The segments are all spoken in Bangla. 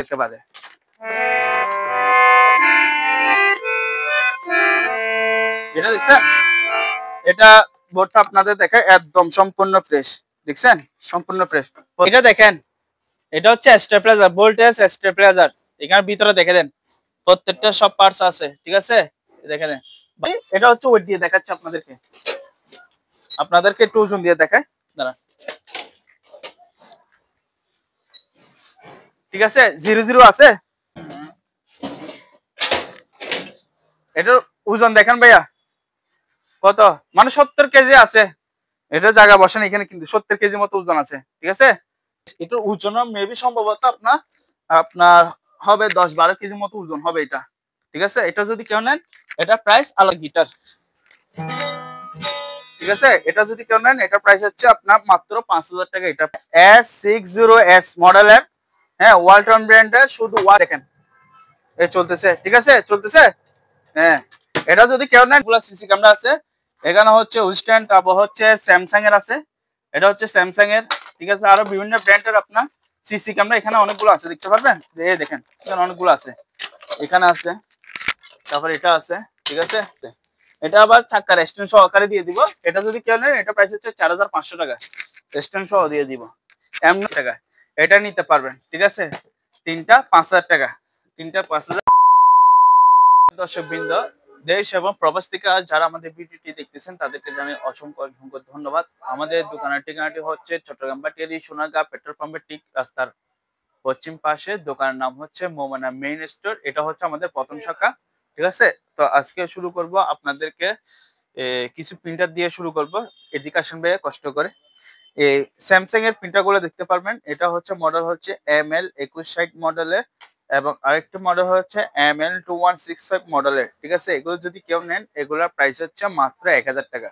আপনাদেরকে বাজে। এটা দেখছেন, এটা বোর্ডটা আপনাদের দেখে একদম সম্পূর্ণ ফ্রেশ, দেখছেন সম্পূর্ণ ফ্রেশ। এটা দেখেন, এটা হচ্ছে স্টেবিলাইজার, ভোল্টেজ স্টেবিলাইজার। এখানে ভিতরে দেখে দেন প্রত্যেকটা সব পার্টস আছে, ঠিক আছে দেখে দেন। এটা হচ্ছে ওয়েট দিয়ে দেখাচ্ছে আপনাদেরকে একটু ওজন দিয়ে দেখায় দাঁড়া, ঠিক আছে 00 আছে। এটার ওজন দেখেন ভাইয়া কত, মানে 70 কেজি আছে। এটা জায়গা বসেন এখানে, কিন্তু 70 কেজি মতো ওজন আছে, ঠিক আছে। এটার ওজন মেবি সম্ভবত আপনার হবে 10-12 কেজি মতো ওজন হবে এটা, ঠিক আছে। এটা যদি কেউ নেন, এটা প্রাইস আলাদা গিটার, ঠিক আছে। এটা যদি কেউ নেন, এটা প্রাইস হচ্ছে আপনার মাত্র 5000 টাকা। এটা S60S মডেলের, হ্যাঁ ওয়ালটন ব্র্যান্ডের, শুধু দেখেন এই চলতেছে, ঠিক আছে চলতেছে। হ্যাঁ, এটা যদি কেউ নেন, এগুলা সিসি ক্যামেরা আছে এখানে, হচ্ছে উইস্টেন, তারপর হচ্ছে স্যামসাং এর আছে, এটা হচ্ছে স্যামসাং এর, ঠিক আছে। আরো বিভিন্ন ব্র্যান্ডের আপনার সিসি ক্যামেরা এখানে অনেকগুলো আছে, দেখতে পারবেন, এই দেখেন এখানে অনেকগুলো আছে, এখানে আছে, তারপর এটা আছে, ঠিক আছে। এটা আবার চাকার স্ট্যান্ড সহকারে দিয়ে দিব। এটা যদি কেউ নেন, এটা প্রাইস হচ্ছে 4500 টাকা, স্ট্যান্ড সহ দিয়ে দিব এমন টাকা। এটা নিতে পারবেন, ঠিক আছে। তিনটা 5000 টাকা, তিনটা 5000। দর্শকবৃন্দ, দেশ এবং প্রবাস থেকে যারা আমাদের ভিডিওটি দেখতেছেন তাদেরকে জানাই অসংখ্য অসংখ্য ধন্যবাদ। আমাদের দোকানের ঠিকানাটি হচ্ছে চট্টগ্রাম বাটিয়ারি সোনারগাঁ পেট্রোল পাম্পের ঠিক রাস্তার পশ্চিম পাশে। দোকানের নাম হচ্ছে মোমানা মেইন স্টোর। এটা হচ্ছে আমাদের প্রথম শাখা, ঠিক আছে। তো আজকে শুরু করব আপনাদেরকে কিছু প্রিন্টার দিয়ে শুরু করব। এদিকে আসেন ভাইয়া কষ্ট করে। এই স্যামসাং এর প্রিন্টার গুলো দেখতে পারবেন। এটা হচ্ছে মডেল হচ্ছে ML2160 মডেলের, এবং আরেকটা মডেল হচ্ছে ML2165 মডেলের, ঠিক আছে। এগুলো যদি কেউ নেন, এগুলোর প্রাইস হচ্ছে মাত্র 1000 টাকা,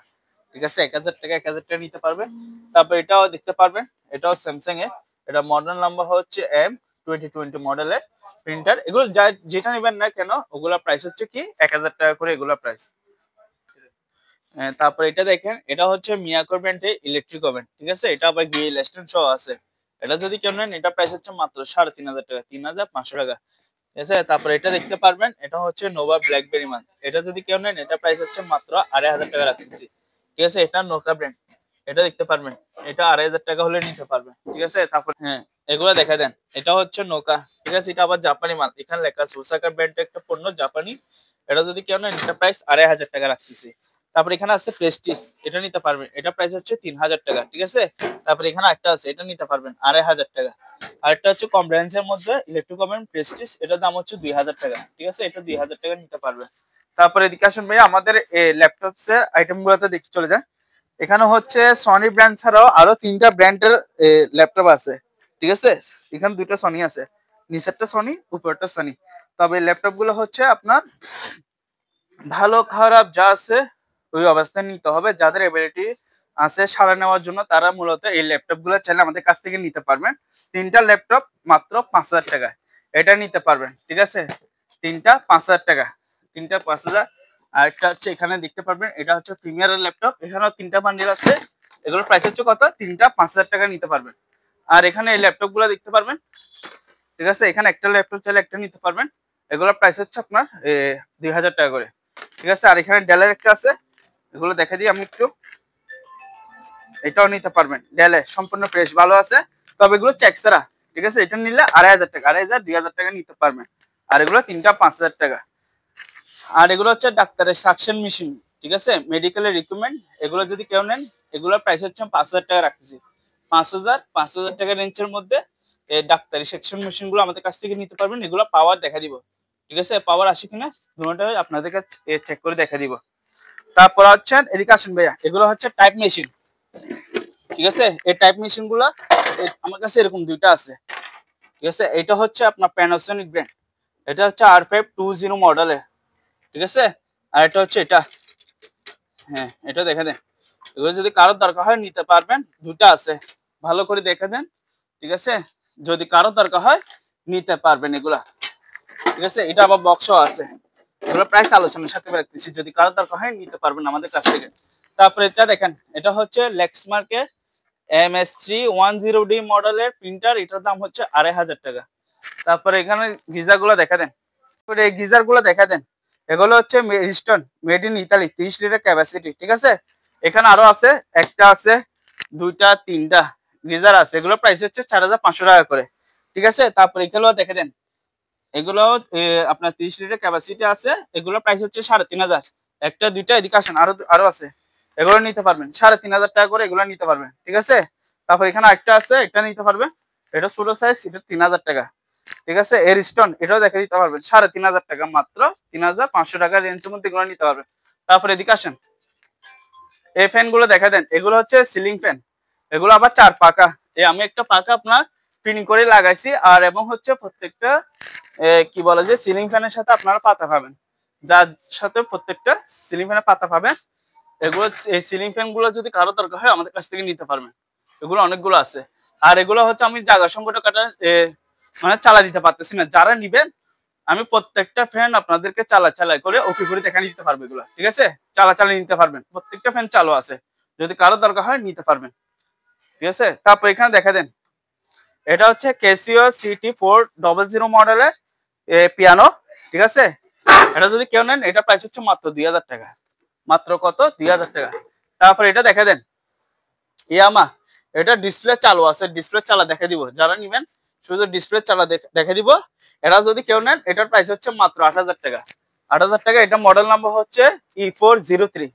ঠিক আছে। 1000 টাকা, 1000 টাকা নিতে পারবেন। তারপর এটাও দেখতে পারবেন, এটাও স্যামসাং এর, এটা মডেল নাম্বার হচ্ছে M2020 মডেলের প্রিন্টার। এগুলো যেটা নেবেন না কেন, ওগুলা প্রাইস হচ্ছে কি 1000 টাকা করে এগুলা প্রাইস। তারপর এটা দেখেন, এটা হচ্ছে মিয়াকো ব্র্যান্ডের ইলেকট্রিক ওভেন, ঠিক আছে। এটা আবার গ্রিল স্ট্যান্ড সহ আছে। এটা যদি কেউ নেন, এটা প্রাইস হচ্ছে মাত্র 3500 টাকা, 3500 টাকা, ঠিক আছে। তারপর এটা দেখতে পারবেন, এটা হচ্ছে নোভা ব্ল্যাকবেরি মান। এটা যদি কেউ নেন, এটা প্রাইস হচ্ছে মাত্র 2500 টাকা রাখতেছি, ঠিক আছে। এটা নোকা ব্র্যান্ড, এটা দেখতে পারবেন, এটা 2500 টাকা হলে নিতে পারবেন, ঠিক আছে। তারপর হ্যাঁ, এগুলো দেখা দেন, এটা হচ্ছে নোকা, ঠিক আছে। এটা আবার জাপানি মাল, এখানে লেখা আছে ওসাকা ব্র্যান্ডের একটা পণ্য, জাপানি। এটা যদি কেউ নেন, এটা প্রাইস 2500 টাকা রাখতেছি। তারপর এখানে আছে প্রেস্টিজ, এটা নিতে পারবেন, এটা প্রাইস হচ্ছে 3000 টাকা, ঠিক আছে। তারপর এখানে একটা আছে, এটা নিতে পারবেন 2500 টাকা। আরেকটা হচ্ছে কম রেঞ্জের মধ্যে ইলেকট্রিক ওভেন প্রেস্টিজ, এটার দাম হচ্ছে 2000 টাকা, ঠিক আছে। এটা 2000 টাকা নিতে পারবেন। তারপরে এদিকে আসেন ভাই, আমাদের ল্যাপটপস এর আইটেম গুলোতে দেখতে চলে যায়। এখানে হচ্ছে সনি ব্র্যান্ড ছাড়াও আরো 3টা ব্র্যান্ডের ল্যাপটপ আছে, ঠিক আছে। এখানে 2টা সনি আছে, নিচেরটা সনি, উপরেরটা সনি। তবে ল্যাপটপ গুলো হচ্ছে আপনার ভালো খারাপ যা আছে ওই অবস্থায় নিতে হবে। যাদের এবিলিটি আছে সারা নেওয়ার জন্য, তারা মূলত এই ল্যাপটপ গুলো চাইলে আমাদের কাছ থেকে নিতে পারবেন। 3টা ল্যাপটপ মাত্র 5000 টাকা, এটা নিতে পারবেন, ঠিক আছে। 3টা 5000 টাকা, 3টা 5000। আর একটা হচ্ছে এখানে দেখতে পারবেন, এটা হচ্ছে প্রিমিয়ারের ল্যাপটপ, এখানেও 3টা বান্ডিল আছে। এগুলোর প্রাইস হচ্ছে কত, 3টা 5000 টাকা নিতে পারবেন। আর এখানে এই ল্যাপটপ গুলো দেখতে পারবেন, ঠিক আছে। এখানে একটা ল্যাপটপ চাইলে একটা নিতে পারবেন। এগুলোর প্রাইস হচ্ছে আপনার 2000 টাকা করে, ঠিক আছে। আর এখানে ডেলের একটা আছে, এগুলো দেখা দিই আমি একটু, এটাও নিতে পারবেন। ডেলে সম্পূর্ণ ফ্রেশ ভালো আছে, তবে এগুলো চেক ছাড়া, ঠিক আছে। এটা নিলে 2500 টাকা, 2500 2000 টাকা নিতে পারবেন। আর এগুলো 3টা 5000 টাকা। আর এগুলো হচ্ছে ডাক্তারের সাকশন মেশিন, ঠিক আছে, মেডিকেলের রিকমেন্ড। এগুলো যদি কেউ নেন, এগুলোর প্রাইস হচ্ছে 5000 টাকা রাখতেছি। 5000 টাকা রেঞ্জের মধ্যে এই ডাক্তারি সেকশন মেশিন গুলো আমাদের কাছ থেকে নিতে পারবেন। এগুলো পাওয়ার দেখা দিব, ঠিক আছে, পাওয়ার আসে কিনা দুটোটা আপনাদেরকে চেক করে দেখা দিব। তারপর হচ্ছে এদিকে আসেন ভাইয়া, এগুলো হচ্ছে টাইপ মেশিন, ঠিক আছে। এই টাইপ মেশিন গুলো আমার কাছে এরকম 2টা আছে, ঠিক আছে। এটা হচ্ছে আপনার প্যানাসোনিক ব্র্যান্ড, এটা হচ্ছে R520 মডেলের, ঠিক আছে। আর এটা হচ্ছে এটা, হ্যাঁ এটা দেখে দেন। এগুলো যদি কারোর দরকার হয় নিতে পারবেন, 2টা আছে, ভালো করে দেখে দেন, ঠিক আছে। যদি কারোর দরকার হয় নিতে পারবেন এগুলা, ঠিক আছে। এটা আবার বক্সও আছে, এগুলো প্রাইস আলোচনার সাথে রাখতেছি, যদি কারোর দরকার হয় নিতে পারবেন আমাদের কাছ থেকে। তারপরে এটা দেখেন, এটা হচ্ছে লেক্সমার্কের MS310D মডেলের প্রিন্টার, এটার দাম হচ্ছে 2500 টাকা, তারপরে এখানে গিজার গুলো দেখা দেন, এই গিজার গুলো দেখা দেন, এগুলো হচ্ছে রিস্টন made in Italy, 30 litre capacity. ঠিক আছে, এখানে আরো আছে, একটা আছে, দুইটা, তিনটা গিজার আছে, এগুলো প্রাইস হচ্ছে 4500 টাকা করে। ঠিক আছে, তারপরে এগুলো দেখে দেন, এগুলো আপনার 30 লিটার ক্যাপাসিটি আছে, এগুলো প্রাইস হচ্ছে 3500। একটা দুইটা এদিকে আসেন, আরো আরো আছে, এগুলো নিতে পারবেন 3500 টাকা করে, এগুলো নিতে পারবেন। ঠিক আছে, তারপর এখানে একটা আছে, এটা নিতে পারবেন, এটা ছোট সাইজ, এটা 3000 টাকা। ঠিক আছে, এর স্টোন এটাও দেখে দিতে পারবেন 3500 টাকা, মাত্র 3500 টাকার রেঞ্জের মধ্যে এগুলো নিতে পারবেন। তারপর এদিকে আসেন, এই ফ্যান গুলো দেখা দেন, এগুলো হচ্ছে সিলিং ফ্যান, এগুলো আবার 4 পাকা। আমি একটা পাকা আপনার ফিটিং করে লাগাইছি, আর এবং হচ্ছে প্রত্যেকটা কি বলে যে সিলিং ফ্যানের সাথে আপনারা পাতা পাবেন, যার সাথে প্রত্যেকটা সিলিং ফ্যানের পাতা পাবেন। এগুলো, এই সিলিং ফ্যান গুলো যদি কারো দরকার হয় আমাদের কাছ থেকে নিতে পারবেন, এগুলো অনেকগুলো আছে। আর এগুলো হচ্ছে আমি জায়গা সংকট কাটা মানে চালা দিতে পারতেছি না, যারা নিবেন আমি প্রত্যেকটা ফ্যান আপনাদেরকে চালাই করে ওকে করে দেখা নিতে পারবে এগুলো। ঠিক আছে, চালিয়ে নিতে পারবেন, প্রত্যেকটা ফ্যান চালু আছে, যদি কারো দরকার হয় নিতে পারবেন। ঠিক আছে, তারপর এখানে দেখা দেন, এটা হচ্ছে ক্যাসিও CT400 মডেলের পিয়ানো। ঠিক আছে, এটা যদি কেউ নেন এটা প্রাইস হচ্ছে মাত্র 2000 টাকা, মাত্র কত, 2000 টাকা। তারপর এটা দেখা দেন, ইয়ামা, এটা ডিসপ্লে চালু আছে, ডিসপ্লে চালা দেখে দিব, যারা নিবেন শুধু ডিসপ্লে চালা দেখে দিব। এটা যদি কেউ নেন এটার প্রাইস হচ্ছে মাত্র 8000 টাকা, 8000 টাকা। এটা মডেল নাম্বার হচ্ছে E403।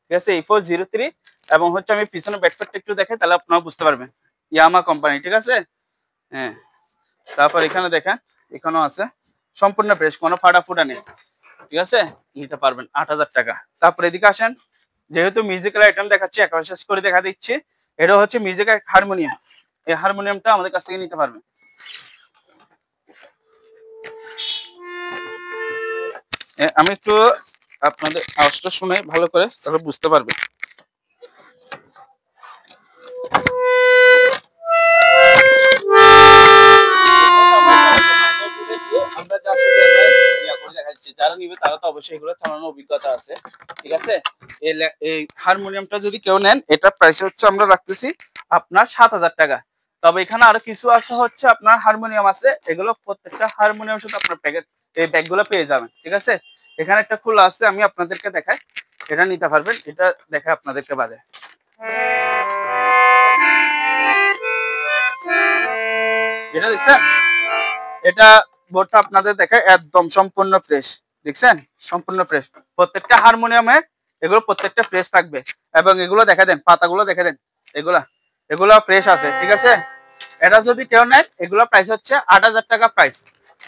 ঠিক আছে, E403, এবং হচ্ছে আমি পিছনে ব্যাকপ্যাকটা একটু দেখে তাহলে আপনারা বুঝতে পারবেন, ইয়ামা কোম্পানি। ঠিক আছে, হ্যাঁ। তারপর এখানে দেখেন, এখানেও আছে, সম্পূর্ণ ফ্রেশ, কোনো ফাটা ফুটা নেই। ঠিক আছে, নিতে পারবেন 8000 টাকা। তারপর এদিকে আসেন, যেহেতু মিউজিক্যাল আইটেম দেখাচ্ছি একবার শেষ করে দেখা দিচ্ছি, এটা হচ্ছে মিউজিক্যাল হারমোনিয়াম, এই হারমোনিয়ামটা আমাদের কাছ থেকে নিতে পারবেন। আমি একটু আপনাদের আওয়াজটা শুনে ভালো করে তাহলে বুঝতে পারবেন। যারা নিবে তারা তো অবশ্যই এগুলো চালানোর অভিজ্ঞতা আছে। ঠিক আছে, এই হারমোনিয়ামটা যদি কেউ নেন এটা প্রাইস হচ্ছে আমরা রাখতেছি আপনার 7000 টাকা। তবে এখানে আরো কিছু আছে, হচ্ছে আপনার হারমোনিয়াম আছে, এগুলো প্রত্যেকটা হারমোনিয়ামের সাথে আপনার প্যাকেট এই ব্যাগগুলো পেয়ে যাবেন। ঠিক আছে, এখানে একটা খোলা আছে, আমি আপনাদেরকে দেখাই, এটা নিতে পারবেন, এটা দেখে আপনাদেরকে বাজে, এটা দেখছেন, এটা বোর্ডটা আপনাদের দেখায় একদম সম্পূর্ণ ফ্রেশ। দেখছেন, সম্পূর্ণ ফ্রেশ, প্রত্যেকটা হারমোনিয়ামে এগুলো প্রত্যেকটা ফ্রেশ থাকবে। এবং এগুলো দেখে দেন, পাতাগুলো দেখে দেন, এগুলা ফ্রেশ আছে। ঠিক আছে, এটা যদি কেউ নেন এগুলো প্রাইস হচ্ছে 8000 টাকা প্রাইস।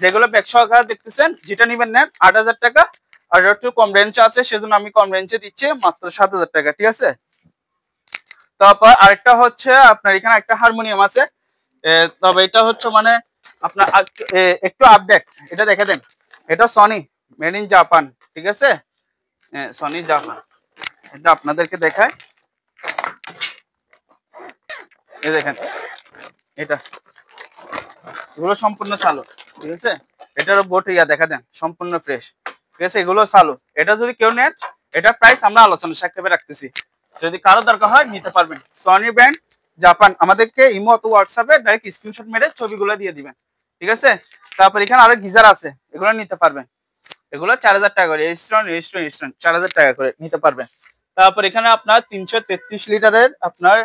যেগুলো ব্যাগ সহকারে দেখতেছেন, যেটা নিবেন নেন 8000 টাকা। আর একটু কম রেঞ্জে আছে, সেজন্য আমি কম রেঞ্জে দিচ্ছি মাত্র 7000 টাকা। ঠিক আছে, তারপর আরেকটা হচ্ছে আপনার এখানে একটা হারমোনিয়াম আছে, তবে এটা হচ্ছে মানে আপনার একটু আপডেট, এটা দেখে দেন, এটা সনি মেড ইন জাপান। ঠিক আছে, সনি জাপান, এটা আপনাদেরকে দেখায়, এই দেখেন, এটা এগুলো সম্পূর্ণ চালু। ঠিক আছে, এটারও বোট দেখা দেন, সম্পূর্ণ ফ্রেশ। ঠিক আছে, এগুলো চালু। এটা যদি কেউ নেন এটা প্রাইস আমরা আলোচনা সাক্ষেপে রাখতেছি, যদি কারো দরকার হয় নিতে পারবেন। সনি ব্র্যান্ড জাপান, আমাদেরকে ইমো অথবা হোয়াটসঅ্যাপে ডাইরেক্ট স্ক্রিনশট মেরে ছবিগুলো দিয়ে দিবেন। ঠিক আছে, তারপর এখানে আরো গিজার আছে, এগুলো নিতে পারবেন, এগুলো 4000 টাকা করে, রেজিস্ট্রেশন 4000 টাকা করে নিতে পারবেন। তারপর এখানে আপনার 333 লিটারের আপনার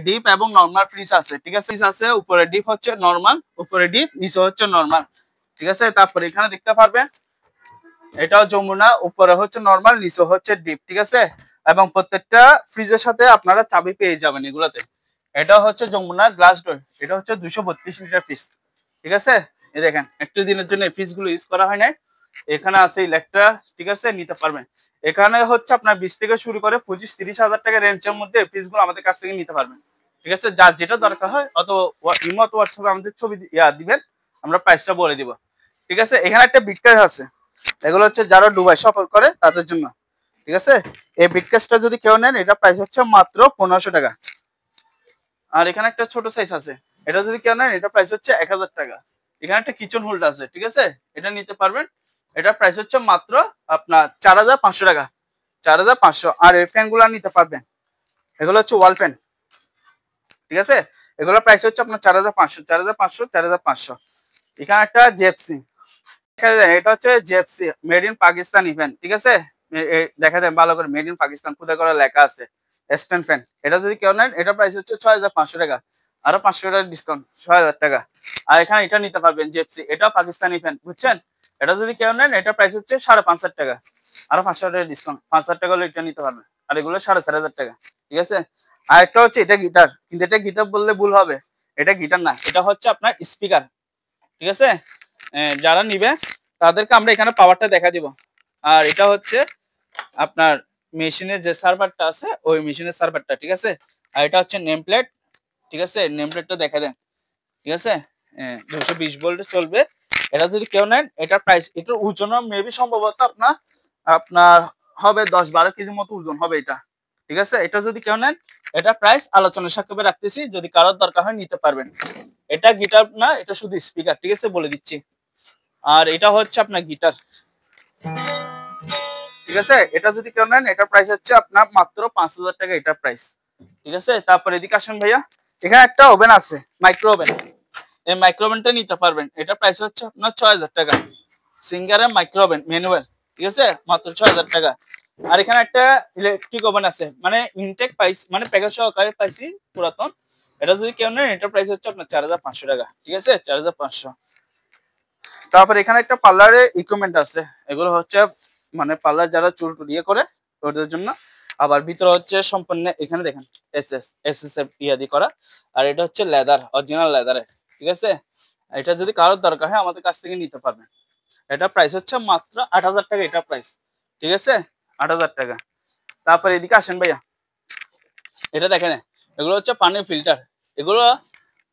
ডিপ এবং নরমাল ফ্রিজ আছে। ঠিক আছে, ফ্রিজ আছে, উপরে ডিপ হচ্ছে নরমাল, উপরে ডিপ, নিচে হচ্ছে নরমাল। ঠিক আছে, তারপর এখানে দেখতে পারবেন এটাও যমুনা, উপরে হচ্ছে নরমাল, নিচে হচ্ছে ডিপ। ঠিক আছে, এবং প্রত্যেকটা ফ্রিজের সাথে আপনারা চাবি পেয়ে যাবেন এগুলাতে। এটা হচ্ছে যমুনা গ্লাস ডোর, এটা হচ্ছে 232 লিটার ফ্রিজ। ঠিক আছে, এই দেখেন, একটু দিনের জন্য ফ্রিজ গুলো ইউজ করা হয় না, এখানে আছে ইলেকট্রা। ঠিক আছে, নিতে পারবেন। এখানে হচ্ছে আপনার 20 থেকে শুরু করে 25-30 হাজার টাকা রেঞ্জের মধ্যে ফ্রিজ গুলো আমাদের কাছ থেকে নিতে পারবেন। ঠিক আছে, যার যেটা দরকার হয় অত ইমো অথবা হোয়াটসঅ্যাপে আমাদের ছবি দিবেন, আমরা প্রাইসটা বলে দিব। ঠিক আছে, এখানে একটা বিটকেস আছে, এগুলো হচ্ছে যারা দুবাই সফর করে তাদের জন্য। ঠিক আছে, এই বিটকেসটা যদি কেউ নেন এটা প্রাইস হচ্ছে মাত্র 1500 টাকা। আর এখানে একটা ছোট সাইজ আছে, এটা যদি কেউ নেন এটা প্রাইস হচ্ছে 1000 টাকা। এখানে একটা কিচেন হোল্ডার আছে। ঠিক আছে, এটা নিতে পারবেন, এটা প্রাইস হচ্ছে মাত্র আপনার 4500 টাকা, 4500। আর এই ফ্যান গুলা নিতে পারবেন, এগুলো হচ্ছে ওয়াল ফ্যান। ঠিক আছে, এগুলো প্রাইস হচ্ছে আপনার 4500, 4500, 4500। এখানে একটা জেপসি, এটা হচ্ছে জেপসি মেড ইন পাকিস্তান ইভেন্ট, ঠিক আছে। দেখা যায় ভালো করে মেড ইন পাকিস্তান খুদা করে লেখা আছে। স্ট্যান্ড ফ্যান, এটা যদি কেউ নেন এটা প্রাইস হচ্ছে 6500 টাকা, আরো 500 টাকা ডিসকাউন্ট, 6000 টাকা। আর এখানে এটা নিতে পারবেন জেপসি, এটা পাকিস্তানি ফ্যান, বুঝছেন। এটা যদি কেউ নেন এটা প্রাইস হচ্ছে 5500 টাকা, আরো 500 টাকা ডিসকাউন্ট, 5000 টাকা হলে এটা নিতে পারবেন। আর এগুলো 4500 টাকা, ঠিক আছে। আর একটা হচ্ছে এটা গিটার, কিন্তু এটা গিটার বললে ভুল হবে, এটা গিটার না, এটা হচ্ছে আপনার স্পিকার, ঠিক আছে। যারা নিবে তাদেরকে আমরা এখানে পাওয়ারটা দেখা দিব। আর এটা হচ্ছে আপনার মেশিনের যে সার্ভারটা আছে ওই মেশিনের সার্ভারটা, ঠিক আছে। আর এটা হচ্ছে নেম প্লেট, ঠিক আছে, নেম প্লেটটা দেখা দেন, ঠিক আছে। 220 ভোল্টে চলবে। এটা যদি কেউ নেন এটার প্রাইস, এটার ওজন মেবি সম্ভবত আপনার আপনার হবে 10-12 কেজি মতো ওজন হবে এটা, ঠিক আছে। এটা যদি কেউ নেন এটা প্রাইস আলোচনা সাপেক্ষে রাখতেছি, যদি কারোর দরকার হয় নিতে পারবেন। এটা গিটার না, এটা শুধু স্পিকার, ঠিক আছে, বলে দিচ্ছি। আর এটা হচ্ছে আপনার গিটার, ঠিক আছে। এটা যদি কেউ নেন এটা প্রাইস হচ্ছে আপনার মাত্র 5000 টাকা, এটা প্রাইস, ঠিক আছে। তারপর এদিকে আসেন ভাইয়া, এখানে একটা ওভেন আছে, মাইক্রো ওভেন। এই মাইক্রো ওভেনটা নিতে পারবেন, এটা প্রাইস হচ্ছে আপনার 6000 টাকা, সিঙ্গারের মাইক্রো ওভেন ম্যানুয়াল, ঠিক আছে, মাত্র 6000 টাকা। আর এখানে একটা ইলেকট্রিক ওভেন আছে, মানে ইনটেক পাইস, মানে প্যাকেজ সহকারে পাইছি পুরাতন। এটা যদি কেউ নেন এটা প্রাইস হচ্ছে আপনার 4500 টাকা, ঠিক আছে, 4500। তারপর এখানে একটা পার্লারে ইকুইপমেন্ট আছে, এগুলো হচ্ছে মানে পার্লার যারা চুল টুলিয়ে করে ওদের জন্য। আবার ভিতরে হচ্ছে সম্পূর্ণ, এখানে দেখেন এস এফ ইয়াদি করা। আর এটা হচ্ছে লেদার, অরিজিনাল লেদারের, ঠিক আছে। এটা যদি কারোর দরকার হয় আমাদের কাছ থেকে নিতে পারবেন। এটা প্রাইস হচ্ছে মাত্র 8000 টাকা, এটা প্রাইস, ঠিক আছে, 8000 টাকা। তারপর এদিকে আসেন ভাইয়া, এটা দেখেন, এগুলো হচ্ছে পানির ফিল্টার। এগুলো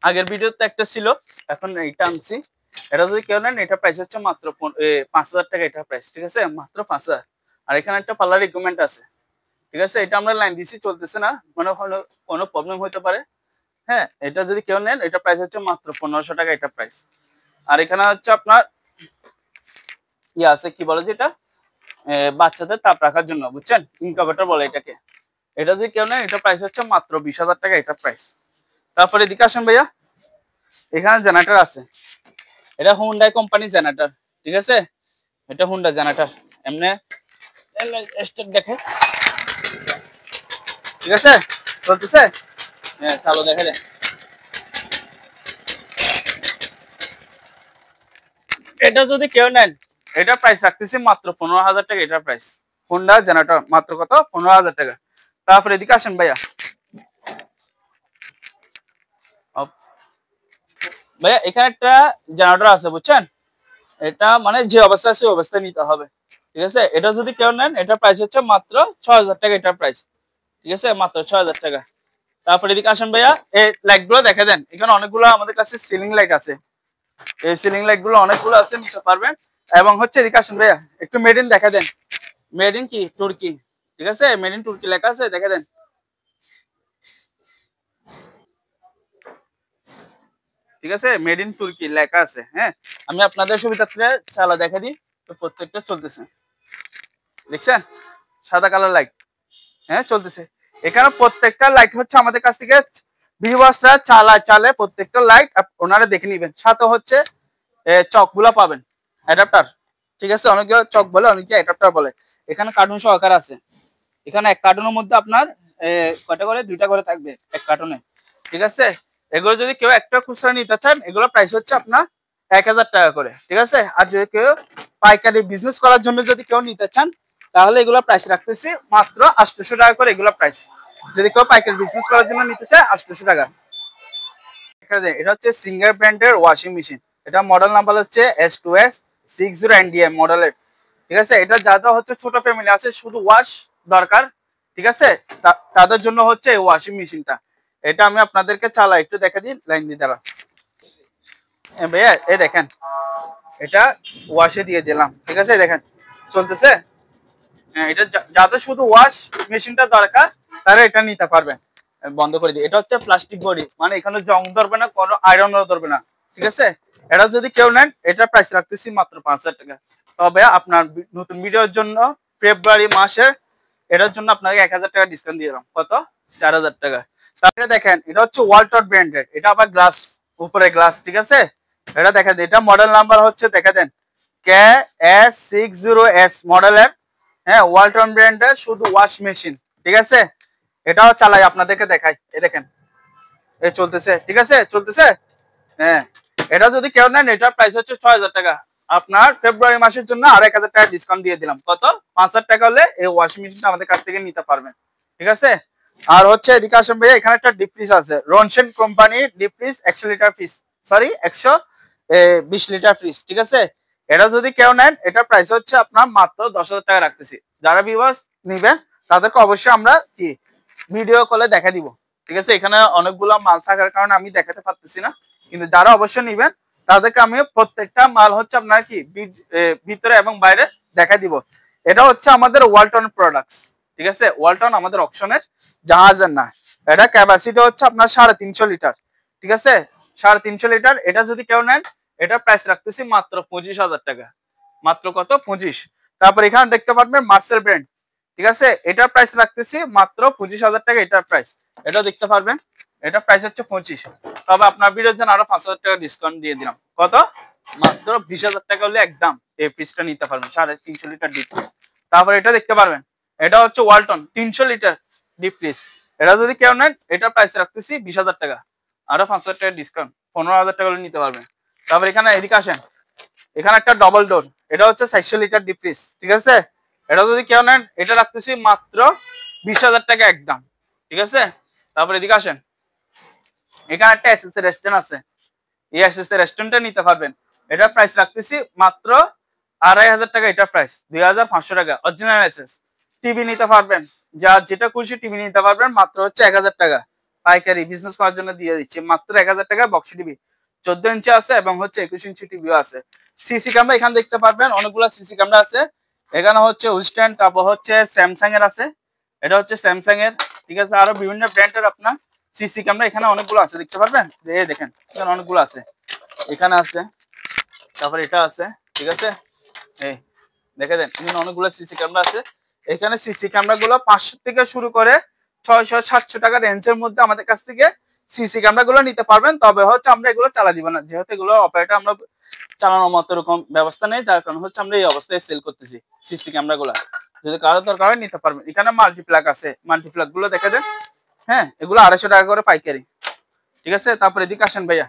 আগের ভিডিওতে একটা ছিল, এখন এইটা আনছি। এটা যদি কেউ নেন এটা প্রাইস হচ্ছে মাত্র 5000 টাকা, এটা প্রাইস, ঠিক আছে, মাত্র 5000। আর এখানে একটা পার্লার রিকমেন্ড আছে, ঠিক আছে। এটা আমরা লাইন দিছি, চলতেছে না, মানে কোনো প্রবলেম হতে পারে। হ্যাঁ, এটা যদি কেউ নেন এটা প্রাইস হচ্ছে মাত্র 1500 টাকা, এটা প্রাইস। আর এখানে হচ্ছে আপনার ইয়ে আছে, কি বলে যেটা বাচ্চাদের তাপ রাখার জন্য, বুঝছেন, ইনকিউবেটর বলে এটাকে। এটা যদি কেউ নেন এটা প্রাইস হচ্ছে মাত্র 20000 টাকা, এটা প্রাইস। তারপরে এদিকে আসেন ভাইয়া, এখানে জেনারেটর আছে, এটা হুন্ডাই কোম্পানি জেনারেটর, ঠিক আছে। এটা হুন্ডা জেনারেটর, এমনি স্টার্ট দেখে, ঠিক আছে, চলতেছে। হ্যাঁ, চালু দেখে দেন। এটা যদি কেউ নেন এটা প্রাইস রাখতেছি মাত্র 15000 টাকা, এটা প্রাইস। হুন্ডা জেনারেটর মাত্র কত, 15000 টাকা। তারপরে এদিকে আসেন ভাইয়া, ভাইয়া এখানে একটা জেনারেটর আছে, বুঝছেন। এটা মানে যে অবস্থা আছে ওই অবস্থায় নিতে হবে, ঠিক আছে। এটা যদি কেউ নেন এটা প্রাইস হচ্ছে মাত্র 6000 টাকা, এটা প্রাইস, ঠিক আছে, মাত্র 6000 টাকা। তারপরে এদিকে আসেন ভাইয়া, এই লাইট গুলো দেখে দেন, এখানে অনেকগুলো আমাদের কাছে সিলিং লাইট আছে। এই সিলিং লাইট গুলো অনেকগুলো আছে, নিতে পারবেন। এবং হচ্ছে এদিকে আসেন ভাইয়া, একটু মেড ইন দেখা দেন। মেড ইন কি তুর্কি, ঠিক আছে, মেড ইন তুর্কি লেখা আছে, দেখে দেন, ঠিক আছে, মেড ইন তুর্কি লেখা আছে। হ্যাঁ, আমি আপনাদের সুবিধার্থে চালা দেখা দিই, তো প্রত্যেকটা চলতেছে, দেখছেন, সাদা কালার লাইট, হ্যাঁ চলতেছে। এখানে প্রত্যেকটা লাইট হচ্ছে আমাদের কাছ থেকে ভিউয়ার্সরা চালে প্রত্যেকটা লাইট ওনারা দেখে নেবেন। সাথে হচ্ছে চকগুলা পাবেন, অ্যাডাপ্টার, ঠিক আছে, অনেকে চক বলে অনেকে অ্যাডাপ্টার বলে। এখানে কার্টুন সহকার আছে, এখানে এক কার্টুনের মধ্যে আপনার কয়টা করে, 2টা করে থাকবে এক কার্টুনে, ঠিক আছে। এগুলো যদি কেউ একটা খুচরা নিতে চান এগুলো প্রাইস হচ্ছে আপনার 1000 টাকা করে, ঠিক আছে। আর যদি কেউ পাইকারি বিজনেস করার জন্য যদি কেউ নিতে চান তাহলে এগুলো প্রাইস রাখতেছি মাত্র 800 টাকা করে, এগুলো প্রাইস। যদি কেউ পাইকারি বিজনেস করার জন্য নিতে চায় 800 টাকা। এটা হচ্ছে সিঙ্গার ব্র্যান্ডের ওয়াশিং মেশিন, এটা মডেল নাম্বার হচ্ছে S2S60NDM মডেলের, ঠিক আছে। এটা যারা হচ্ছে ছোট ফ্যামিলি আছে শুধু ওয়াশ দরকার, ঠিক আছে, তাদের জন্য হচ্ছে এই ওয়াশিং মেশিনটা। এটা আমি আপনাদেরকে চালা একটু দেখা দিই, লাইন দিয়ে দাঁড়া ভাইয়া, এই দেখেন, এটা ওয়াশে দিয়ে দিলাম, ঠিক আছে, দেখেন চলতেছে। হ্যাঁ, এটা যাদের শুধু ওয়াশ মেশিনটা দরকার তারা এটা নিতে পারবেন। বন্ধ করে দিই, এটা হচ্ছে প্লাস্টিক বডি, মানে এখানে জং ধরবে না, কোনো আয়রনও ধরবে না, ঠিক আছে। এটা যদি কেউ নেন এটা প্রাইস রাখতেছি মাত্র 5000 টাকা। তবে আপনার নতুন ভিডিওর জন্য ফেব্রুয়ারি মাসের এটার জন্য আপনাকে 1000 টাকা ডিসকাউন্ট দিয়ে দিলাম, কত, 4000 টাকা। তারপরে দেখেন এটা হচ্ছে ওয়ালটন ব্র্যান্ডের, এটা আবার গ্লাস, উপরে গ্লাস, ঠিক আছে। এটা দেখা দেন, এটা মডেল নাম্বার হচ্ছে দেখা দেন KS60S মডেলের, হ্যাঁ ওয়ালটন ব্র্যান্ডের শুধু ওয়াশ মেশিন, ঠিক আছে। এটাও চালাই আপনাদেরকে দেখাই, এই দেখেন এই চলতেছে, ঠিক আছে চলতেছে। হ্যাঁ এটা যদি কেউ নেন এটার প্রাইস হচ্ছে 6000 টাকা। আপনার ফেব্রুয়ারি মাসের জন্য আর 1000 টাকা ডিসকাউন্ট দিয়ে দিলাম, কত 5000 টাকা হলে এই ওয়াশিং মেশিনটা আমাদের কাছ থেকে নিতে পারবেন, ঠিক আছে। আর হচ্ছে এদিকে আসেন ভাইয়া, এখানে একটা ডিপ ফ্রিজ আছে রনশেন কোম্পানির deep fridge, 100 litre fridge, sorry 120 litre fridge, ঠিক আছে। এটা যদি কেউ নেন এটার প্রাইস হচ্ছে আপনার মাত্র 10,000 টাকা রাখতেছি। যারা ভিউয়ার্স নিবেন তাদেরকে অবশ্যই আমরা কি ভিডিও কলে দেখা দিব, ঠিক আছে। এখানে অনেকগুলো মাল থাকার কারণে আমি দেখাতে পারতেছি না, কিন্তু যারা অবশ্যই নিবেন তাদেরকে আমি প্রত্যেকটা মাল হচ্ছে আপনার কি ভিতরে এবং বাইরে দেখা দিব। এটা হচ্ছে আমাদের ওয়ালটন প্রোডাক্টস, ঠিক আছে। ওয়ালটন আমাদের অপশনের জাহাজের না, এটা ক্যাপাসিটি হচ্ছে আপনার 350 লিটার, ঠিক আছে 350 লিটার। এটা যদি কেউ নেন এটা প্রাইস রাখতেছি মাত্র 25,000 টাকা, মাত্র কত 25। তারপর এখানে দেখতে পারবেন মার্সেল ব্র্যান্ড, ঠিক আছে, এটার প্রাইস রাখতেছি মাত্র 25,000 টাকা, এটার প্রাইস এটা দেখতে পারবেন, এটা প্রাইস হচ্ছে 25। তবে আপনার ভিডিওর জন্য আরো 5,000 টাকা ডিসকাউন্ট দিয়ে দিলাম, কত মাত্র 20,000 টাকা হলে একদম এই ফ্রিজটা নিতে পারবেন, 350 লিটার ডিপ ফ্রিজ। তারপর এটা দেখতে পারবেন, এটা হচ্ছে ওয়ালটন 300 লিটার ডিপ ফ্রিজ, এটা যদি কেউ নেন এটার প্রাইস রাখতেছি 20,000 টাকা, আরো 5,000 টাকা ডিসকাউন্ট, 15,000 টাকা হলে নিতে পারবেন। তারপর এখানে এদিকে আসেন, এখানে একটা ডবল ডোর, এটা হচ্ছে 400 লিটার ডিপ ফ্রিজ, ঠিক আছে। এটা যদি কেউ নেন এটা রাখতেছি মাত্র 20,000 টাকা একদম, ঠিক আছে। তারপর এদিকে আসেন, এখানে একটা এসএস রেস্টুরেন্ট আছে, এই এসএস রেস্টুরেন্টটা নিতে পারবেন, এটার প্রাইস রাখতেছি মাত্র 2,500 টাকা, এটার প্রাইস 2,500 টাকা অরিজিনাল এসএস। টিভি নিতে পারবেন, যা যেটা খুশি টিভি নিতে পারবেন, মাত্র হচ্ছে 1,000 টাকা পাইকারি বিজনেস করার জন্য দিয়ে দিচ্ছি, মাত্র 1,000 টাকা বক্স টিভি 14 ইঞ্চি আছে এবং হচ্ছে 21 ইঞ্চি টিভিও আছে। সিসি ক্যামেরা এখানে দেখতে পারবেন, অনেকগুলো সিসি ক্যামেরা আছে, এখানে হচ্ছে উইস্টার্ন, তারপর হচ্ছে স্যামসাং এর আছে, এটা হচ্ছে স্যামসাং এর, ঠিক আছে। আরো বিভিন্ন ব্র্যান্ডের আপনার সিসি ক্যামেরা এখানে অনেকগুলো আছে, দেখতে পারবেন, এই দেখেন এখানে অনেকগুলো আছে, এখানে আছে, তারপর এটা আছে, ঠিক আছে। এই দেখে দেন এখানে অনেকগুলো সিসি ক্যামেরা আছে। এখানে সিসি ক্যামেরা গুলো 500 থেকে শুরু করে 600-700 টাকা রেঞ্জের মধ্যে আমাদের কাছ থেকে সিসি ক্যামেরা গুলো নিতে পারবেন। তবে হচ্ছে আমরা এগুলো চালা দিব না, যেহেতু এগুলো অপারেটর আমরা চালানোর মতো এরকম ব্যবস্থা নেই, যার কারণে হচ্ছে আমরা এই অবস্থায় সেল করতেছি সিসি ক্যামেরা গুলা। যদি কারো দরকার হয় নিতে পারবেন। এখানে মাল্টিপ্লাগ আছে, মাল্টিপ্লাগ গুলো দেখে দেন, হ্যাঁ এগুলো 250 টাকা করে পাইকারি, ঠিক আছে। তারপরে এদিকে আসেন ভাইয়া,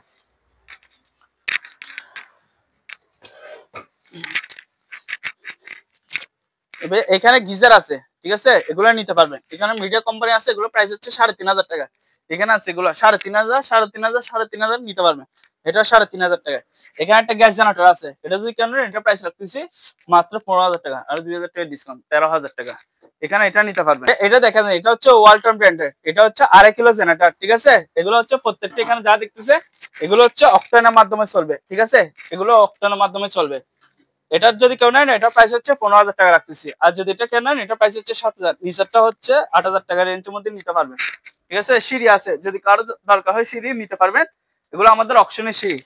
এখানে গিজার আছে, ঠিক আছে, এগুলো নিতে পারবেন। এখানে মিডিয়া কোম্পানি আছে, এগুলো প্রাইস হচ্ছে 3,500 টাকা, এখানে আছে এগুলো 3,500, 3,500, 3,500 নিতে পারবেন, এটা 3,500 টাকা। এখানে একটা গ্যাস জেনারেটর আছে, এটা যদি কেন এটা প্রাইস রাখতেছি মাত্র 15,000 টাকা, আর 2,000 টাকা ডিসকাউন্ট 13,000 টাকা, এখানে এটা নিতে পারবেন। এটা দেখেন, এটা হচ্ছে ওয়ালটন ব্র্যান্ডের, এটা হচ্ছে 2.5 কিলো জেনারেটর, ঠিক আছে। এগুলো হচ্ছে প্রত্যেকটা এখানে যা দেখতেছে এগুলো হচ্ছে অক্টেনের মাধ্যমে চলবে, ঠিক আছে, এগুলো অক্টেনের মাধ্যমে চলবে। এটার যদি কেউ নেন এটার প্রাইস হচ্ছে 15,000 টাকা রাখতেছি, আর যদি এটা কেউ নেন এটার প্রাইস হচ্ছে 7,000, নিচেরটা হচ্ছে 8,000 টাকা রেঞ্জের মধ্যে নিতে পারবেন, ঠিক আছে। সিঁড়ি আছে, যদি কারো দরকার হয় সিঁড়ি নিতে পারবেন, এগুলো আমাদের অপশনের সিঁড়ি,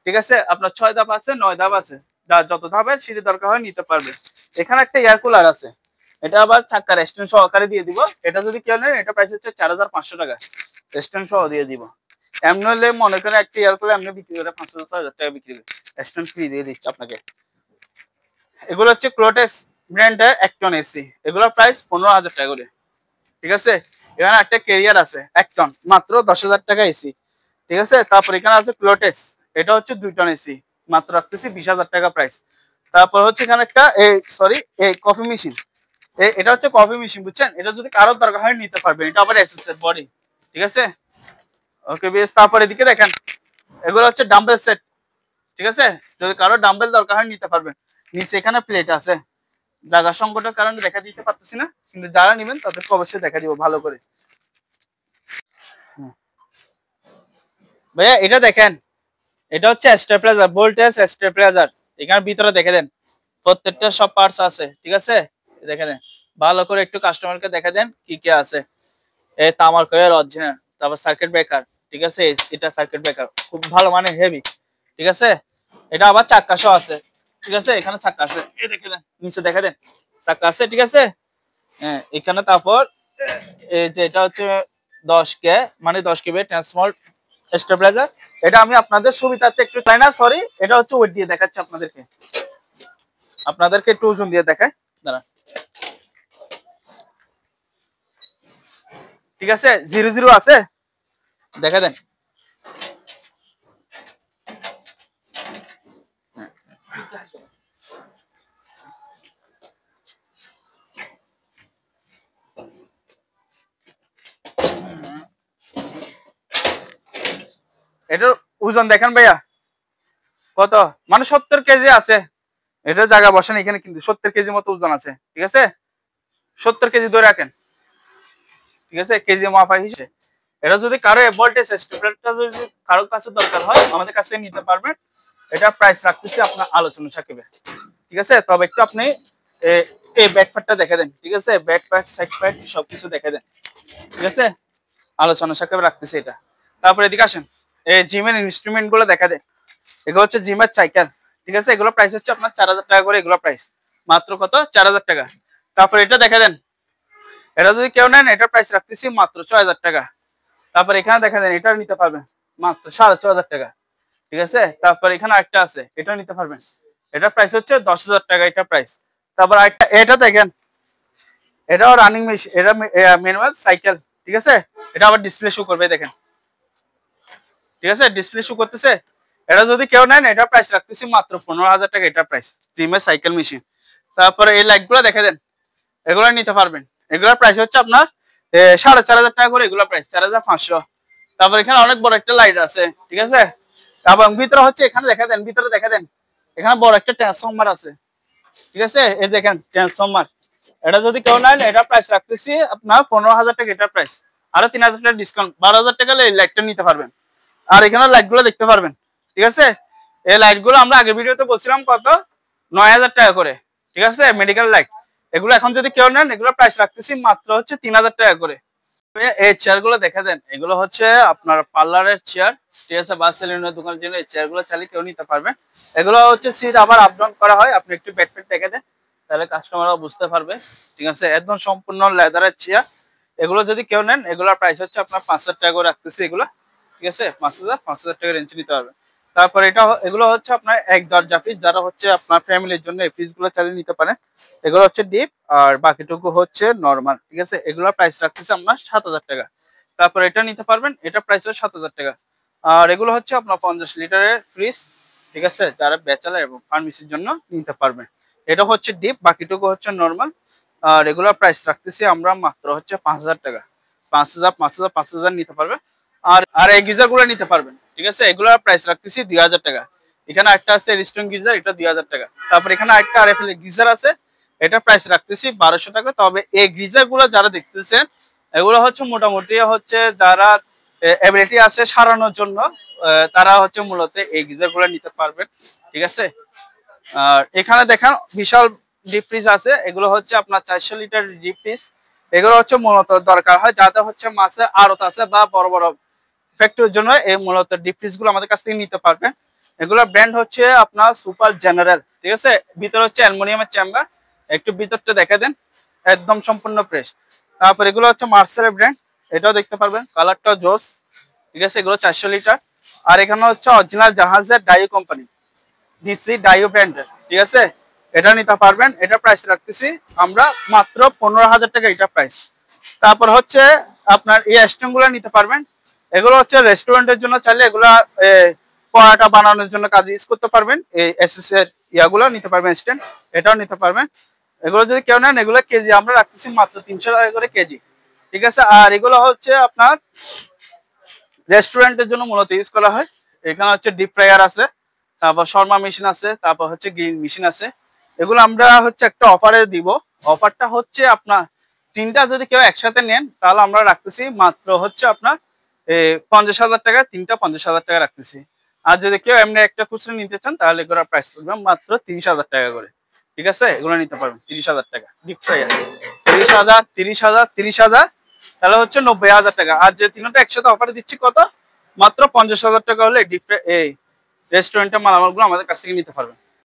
ঠিক আছে। আপনার 6 ধাপ আছে, 9 ধাপ আছে, যার যত ধাপের সিঁড়ি দরকার হয় নিতে পারবেন। এখানে একটা এয়ার কুলার আছে, এটা আবার চাক্কা রেস্টুরেন্ট সহকারে দিয়ে দিব, এটা যদি কেউ নেন এটা প্রাইস হচ্ছে 4,500 টাকা, রেস্টুরেন্ট সহ দিয়ে দিব। এমনি হলে মনে করেন একটা এয়ার কুলার এমনি বিক্রি করে 5,000-6,000 টাকা বিক্রি করে, রেস্টুরেন্ট ফ্রি দিয়ে দিচ্ছে আপনাকে। এগুলো হচ্ছে ক্লোটেস ব্র্যান্ডের একটন এসি, এগুলোর প্রাইস 15,000 টাকা করে, ঠিক আছে। এখানে একটা ক্যারিয়ার আছে একটন, মাত্র 10,000 টাকা এসি, ঠিক আছে। তারপর এখানে আছে ক্লোটেস, এটা হচ্ছে 2 টন এসি, মাত্র রাখতেছি 20,000 টাকা প্রাইস। তারপর হচ্ছে এখানে একটা এই কফি মেশিন, এটা হচ্ছে কফি মেশিন, বুঝছেন, এটা যদি কারোর দরকার হয় নিতে পারবেন, এটা আবার এসএস বডি, ঠিক আছে। ওকে বেশ, তারপর এদিকে দেখেন এগুলো হচ্ছে ডাম্বেল সেট, ঠিক আছে, যদি কারো ডাম্বেল দরকার হয় নিতে পারবেন। নিচে এখানে প্লেট আছে, জায়গা সংকটের কারণে দেখা দিতে পারতেছি না, কিন্তু যারা নেবেন তাদেরকে অবশ্যই দেখা দিব ভালো করে। ভাইয়া এটা দেখেন, এটা হচ্ছে স্টেবিলাইজার, ভোল্টেজ স্টেবিলাইজার, এখানে ভিতরে দেখে দেন প্রত্যেকটা সব পার্টস আছে, ঠিক আছে, দেখে দেন ভালো করে, একটু কাস্টমারকে দেখা দেন কি কি আছে। এই তামার কয়েল অরিজিনাল, তারপর সার্কিট ব্রেকার, ঠিক আছে, এটা সার্কিট ব্রেকার খুব ভালো মানে হেভি, ঠিক আছে। এটা আবার চাক্কা সহ আছে, ঠিক আছে, এখানে চাক্কা আছে, এই দেখে দেন নিচে দেখে দেন চাক্কা আছে, ঠিক আছে। হ্যাঁ এখানে তারপর এই যে এটা হচ্ছে 10 কে মানে 10 কেবি ট্রান্সফর্মার স্টেবিলাইজার। এটা আমি আপনাদের সুবিধার্থে একটু চাই না, সরি, এটা হচ্ছে ওয়েট দিয়ে দেখাচ্ছি আপনাদেরকে একটু ওজন দিয়ে দেখায়, দাঁড়া। ঠিক আছে, 00 আছে, দেখা দেন। এটার ওজন দেখেন ভাইয়া কত, মানে 70 কেজি আছে। এটা জায়গা বসেন এখানে, কিন্তু 70 কেজি মতো ওজন আছে। ঠিক আছে, 70 কেজি ধরে রাখেন। ঠিক আছে, কেজি মাপা হিসেবে। এটা যদি কারো ভোল্টেজ স্টেবিলাইজারটা যদি কারো কাছে দরকার হয় আমাদের কাছে নিতে পারবেন। এটা প্রাইস রাখতেছি আপনার আলোচনা সাকিবে। ঠিক আছে, তবে একটু আপনি এই ব্যাকপ্যাকটা দেখে দেন। ঠিক আছে, ব্যাকপ্যাক সাইড প্যাক সবকিছু দেখে দেন। ঠিক আছে, আলোচনা সাকিবে রাখতেছি এটা। তারপরে এদিকে আসেন, এই জিমের ইনস্ট্রুমেন্ট গুলো দেখা দেন। এগুলো হচ্ছে জিমের সাইকেল। ঠিক আছে, এগুলো প্রাইস হচ্ছে আপনার 4000 টাকা করে। এগুলো প্রাইস মাত্র কত, 4000 টাকা। তারপর এটা দেখা দেন, এটা যদি কেউ নেন এটার প্রাইস রাখতেছি মাত্র 6000 টাকা। তারপর এখানে দেখা দেন, এটা নিতে পারবেন মাত্র 4500 টাকা। ঠিক আছে, তারপর এখানে একটা আছে, এটা নিতে পারবেন। এটার প্রাইস হচ্ছে 10,000 টাকা, এটা প্রাইস। তারপর একটা এটা দেখেন, এটাও রানিং মেশিন, এটা ম্যানুয়াল সাইকেল। ঠিক আছে, এটা আবার ডিসপ্লে শো করবে, দেখেন। ঠিক আছে, ডিসপ্লে শো করতেছে। এটা যদি কেউ নেন এটার প্রাইস রাখতেছি মাত্র 15,000 টাকা, এটা প্রাইস, জিমের সাইকেল মেশিন। তারপরে এই লাইট গুলো দেখা দেন, এগুলো নিতে পারবেন। এগুলোর প্রাইস হচ্ছে আপনার 4500 টাকা করে, এগুলো প্রাইস 4500। তারপর এখানে অনেক বড় একটা লাইট আছে। ঠিক আছে, এবং ভিতরে হচ্ছে, এখানে দেখা দেন, ভিতরে দেখা দেন, এখানে বড় একটা ট্রান্সফরমার আছে। ঠিক আছে, এই দেখেন ট্রান্সফরমার। এটা যদি কেউ নেন এটা প্রাইস রাখতেছি আপনার 15,000 টাকা, এটা প্রাইস। আরো 3000 টাকা ডিসকাউন্ট, 12,000 টাকা এই লাইটটা নিতে পারবেন। আর এখানে লাইট গুলো দেখতে পারবেন। ঠিক আছে, এই লাইট গুলো আমরা আগের ভিডিওতে বলছিলাম কত, 9000 টাকা করে। ঠিক আছে, মেডিকেল লাইট। এগুলো এখন যদি কেউ নেন এগুলো প্রাইস রাখতেছি মাত্র হচ্ছে 3000 টাকা করে। এই চেয়ার গুলো দেখা দেন, এগুলো হচ্ছে আপনার পার্লারের চেয়ার। ঠিক আছে, বাস সেলুনের দোকানের জন্য এই চেয়ার গুলো চালিয়ে কেউ নিতে পারবেন। এগুলো হচ্ছে সিট আবার আপ ডাউন করা হয়, আপনি একটু ব্যাক প্যাক দেখে দেন, তাহলে কাস্টমাররা বুঝতে পারবে। ঠিক আছে, একদম সম্পূর্ণ লেদারের চেয়ার। এগুলো যদি কেউ নেন এগুলোর প্রাইস হচ্ছে আপনার 5000 টাকা করে রাখতেছি এগুলো। ঠিক আছে, 5000 টাকা রেঞ্জ নিতে হবে। তারপর এগুলো হচ্ছে আপনার এক দরজা ফ্রিজ, যারা হচ্ছে আপনার ফ্যামিলির জন্য এই ফ্রিজ গুলো চালিয়ে নিতে পারেন। এগুলো হচ্ছে ডিপ, আর বাকিটুকু হচ্ছে নরমাল। ঠিক আছে, এগুলোর প্রাইস রাখতেছে আপনার 7000 টাকা। তারপর এটা নিতে পারবেন, এটা প্রাইস হচ্ছে 7000 টাকা। আর এগুলো হচ্ছে আপনার 50 লিটারের ফ্রিজ। ঠিক আছে, যারা ব্যাচেলার এবং ফার্মেসির জন্য নিতে পারবেন। এটা হচ্ছে ডিপ, বাকিটুকু হচ্ছে নরমাল। আর এগুলোর প্রাইস রাখতেছি আমরা মাত্র হচ্ছে 5000 টাকা। 5000 নিতে পারবেন। আর এই গিজার গুলো নিতে পারবেন। ঠিক আছে, এগুলোর প্রাইস রাখতেছি 2000 টাকা। এখানে একটা আছে রিস্টন গিজার, এটা 2000 টাকা। তারপর এখানে একটা আরএফএল গিজার আছে, এটা প্রাইস রাখতেছি 1200 টাকা। তবে এই গিজার গুলো যারা দেখতেছেন এগুলো হচ্ছে মোটামুটি হচ্ছে যারা এবিলিটি আছে সারানোর জন্য, তারা হচ্ছে মূলত এই গিজার গুলো নিতে পারবেন। ঠিক আছে, আর এখানে দেখেন বিশাল ডিপ ফ্রিজ আছে, এগুলো হচ্ছে আপনার 400 লিটার ডিপ ফ্রিজ। এগুলো হচ্ছে মূলত দরকার হয় যাদের হচ্ছে মাছের আড়ত আছে বা বড় বড় ফ্যাক্টরির জন্য, এই মূলত ডিপ ফ্রিজ গুলো আমাদের কাছ থেকে নিতে পারবেন। এগুলোর ব্র্যান্ড হচ্ছে আপনার সুপার জেনারেল। ঠিক আছে, ভিতরে হচ্ছে অ্যালুমিনিয়ামের চেম্বার, একটু ভিতরটা দেখা দেন, একদম সম্পূর্ণ ফ্রেশ। তারপর এগুলো হচ্ছে মার্সেলের ব্র্যান্ড, এটাও দেখতে পারবেন, কালারটা জোস। ঠিক আছে, এগুলো 400 লিটার। আর এখানে হচ্ছে অরিজিনাল জাহাজের ডাইও কোম্পানি, ডিসি ডাইও ব্র্যান্ডের। ঠিক আছে, এটা নিতে পারবেন। এটা প্রাইস রাখতেছি আমরা মাত্র 15,000 টাকা, এটা প্রাইস। তারপর হচ্ছে আপনার এই স্ট্যান্ড গুলো নিতে পারবেন। এগুলো হচ্ছে রেস্টুরেন্টের জন্য, চাইলে এগুলা পরোটা বানানোর জন্য কাজে ইউজ করতে পারবেন। এই এসএস এর ইয়াগুলো নিতে পারবেন, স্ট্যান্ড, এটাও নিতে পারবেন। এগুলো যদি কেউ নেন এগুলো কেজি আমরা রাখতেছি মাত্র 300 টাকা করে কেজি। ঠিক আছে, আর এগুলো হচ্ছে আপনার রেস্টুরেন্টের জন্য মূলত ইউজ করা হয়। এখানে হচ্ছে ডিপ ফ্রায়ার আছে, তারপর শর্মা মেশিন আছে, তারপর হচ্ছে গ্রিল মেশিন আছে। এগুলো আমরা হচ্ছে একটা অফারে দিব। অফারটা হচ্ছে আপনার তিনটা যদি কেউ একসাথে নেন তাহলে আমরা রাখতেছি মাত্র হচ্ছে আপনার 50,000 টাকা, তিনটা 50,000 টাকা রাখতেছি। আর যদি কেউ এমনি একটা খুচরা নিতে চান তাহলে এগুলোর প্রাইস পড়বে মাত্র 30,000 টাকা করে। ঠিক আছে, এগুলো নিতে পারবেন 30,000 টাকা ডিপ ফ্রায়ার। 30,000, 30,000, 30,000, তাহলে হচ্ছে 90,000 টাকা। আর যে তিনটা একসাথে অফারে দিচ্ছি কত, মাত্র 50,000 টাকা হলে এই রেস্টুরেন্টের মালামালগুলো আমাদের কাছ থেকে নিতে পারবেন।